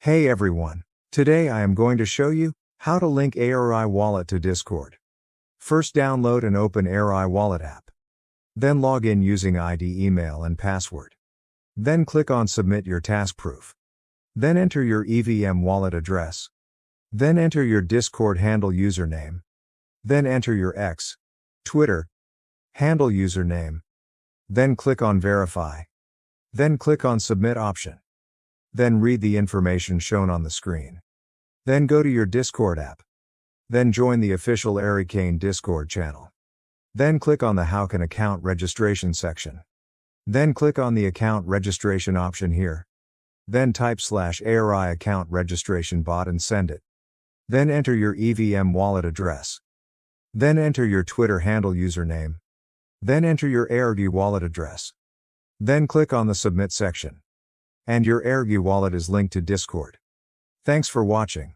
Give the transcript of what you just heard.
Hey everyone. Today I am going to show you how to link ARI Wallet to Discord. First download and open ARI Wallet app. Then log in using ID, email and password. Then click on Submit your task proof. Then enter your EVM wallet address. Then enter your Discord handle username. Then enter your X, Twitter, handle username. Then click on Verify. Then click on Submit option. Then read the information shown on the screen. Then go to your Discord app. Then join the official Aricane Discord channel. Then click on the How Can Account Registration section. Then click on the Account Registration option here. Then type /ARI account registration bot and send it. Then enter your EVM wallet address. Then enter your Twitter handle username. Then enter your ARI wallet address. Then click on the Submit section. And your ARI wallet is linked to Discord. Thanks for watching.